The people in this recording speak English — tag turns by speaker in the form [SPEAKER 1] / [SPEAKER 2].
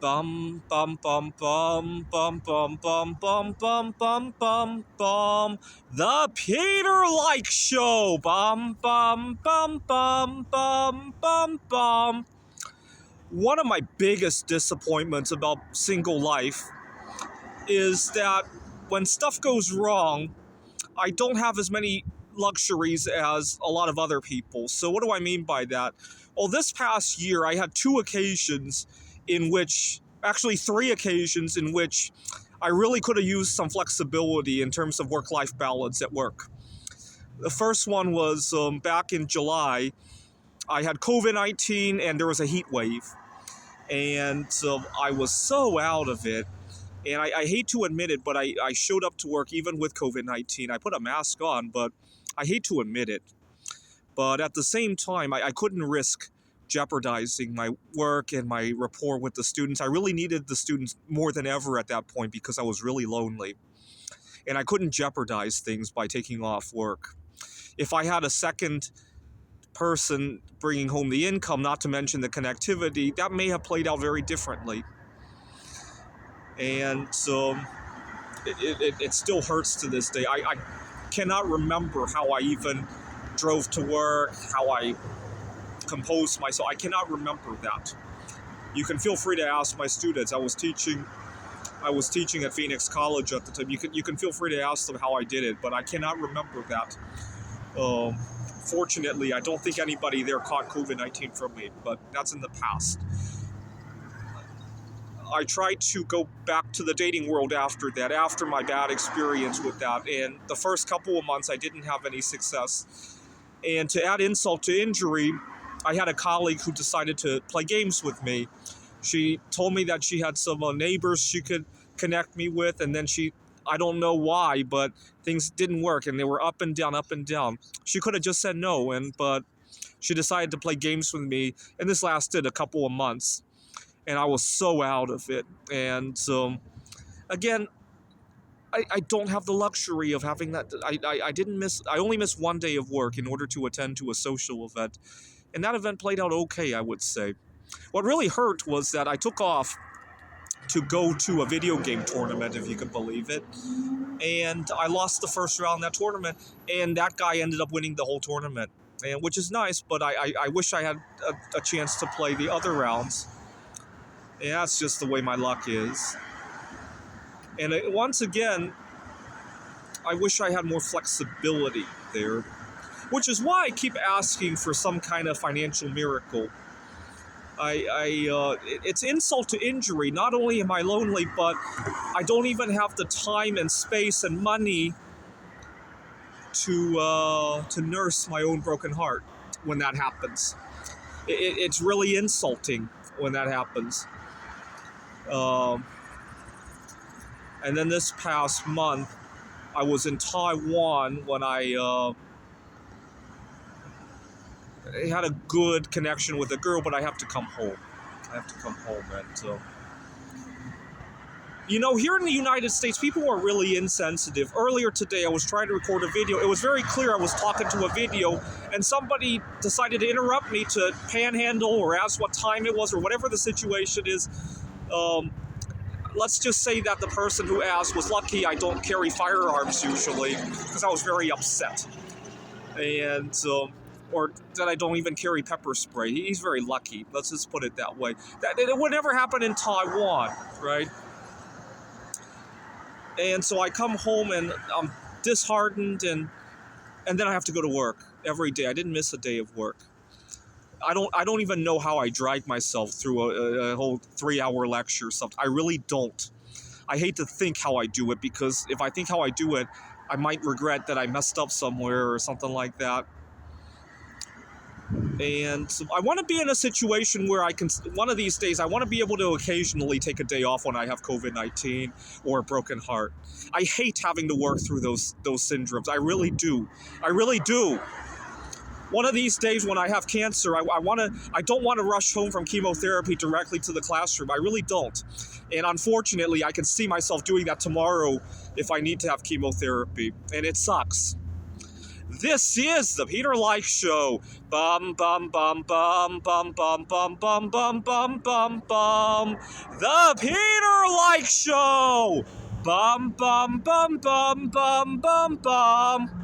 [SPEAKER 1] Bum bum bum bum bum bum bum bum bum bum bum bum. The Peter Like Show. Bum bum bum bum bum bum bum. One of my biggest disappointments about single life is that when stuff goes wrong, I don't have as many luxuries as a lot of other people. So what do I mean by that? Well, this past year I had three occasions in which I really could have used some flexibility in terms of work-life balance at work. The first one was back in July. I had COVID-19 and there was a heat wave. And I was so out of it. And I hate to admit it, but I showed up to work even with COVID-19. I put a mask on, but I hate to admit it. But at the same time, I couldn't risk jeopardizing my work and my rapport with the students. I really needed the students more than ever at that point because I was really lonely. And I couldn't jeopardize things by taking off work. If I had a second person bringing home the income, not to mention the connectivity, that may have played out very differently. And so it still hurts to this day. I cannot remember how I even drove to work, how I composed myself. I cannot remember that. You can feel free to ask my students. I was teaching at Phoenix College at the time. You can feel free to ask them how I did it, but I cannot remember that. Fortunately, I don't think anybody there caught COVID-19 from me, but that's in the past. I tried to go back to the dating world after that, after my bad experience with that. And the first couple of months, I didn't have any success. And to add insult to injury, I had a colleague who decided to play games with me. She told me that she had some neighbors she could connect me with. And then I don't know why, but things didn't work. And they were up and down, up and down. She could have just said no, but she decided to play games with me. And this lasted a couple of months. And I was so out of it. And again, I don't have the luxury of having that. I only missed one day of work in order to attend to a social event. And that event played out okay, I would say. What really hurt was that I took off to go to a video game tournament, if you can believe it. And I lost the first round in that tournament. And that guy ended up winning the whole tournament, which is nice, but I wish I had a chance to play the other rounds. Yeah, that's just the way my luck is. And once again, I wish I had more flexibility there, which is why I keep asking for some kind of financial miracle. It's insult to injury. Not only am I lonely, but I don't even have the time and space and money to nurse my own broken heart when that happens. It's really insulting when that happens. And then this past month, I was in Taiwan when I had a good connection with a girl, but I have to come home. And here in the United States, people are really insensitive. Earlier today, I was trying to record a video. It was very clear I was talking to a video, and somebody decided to interrupt me to panhandle or ask what time it was or whatever the situation is. Let's just say that the person who asked was lucky I don't carry firearms usually, because I was very upset. And or that I don't even carry pepper spray. He's very lucky. Let's just put it that way. That it would never happen in Taiwan, right? And so I come home and I'm disheartened, and then I have to go to work every day. I didn't miss a day of work. I don't even know how I drag myself through a whole 3-hour lecture or something. I really don't. I hate to think how I do it, because if I think how I do it, I might regret that I messed up somewhere or something like that. And so I want to be in a situation where one of these days, I want to be able to occasionally take a day off when I have COVID-19 or a broken heart. I hate having to work through those syndromes. I really do. One of these days when I have cancer, I don't want to rush home from chemotherapy directly to the classroom. I really don't. And unfortunately, I can see myself doing that tomorrow if I need to have chemotherapy. And it sucks. This is the Peter Like Show. Bum bum bum bum bum bum bum bum bum bum bum bum. The Peter Like Show. Bum bum bum bum bum bum bum.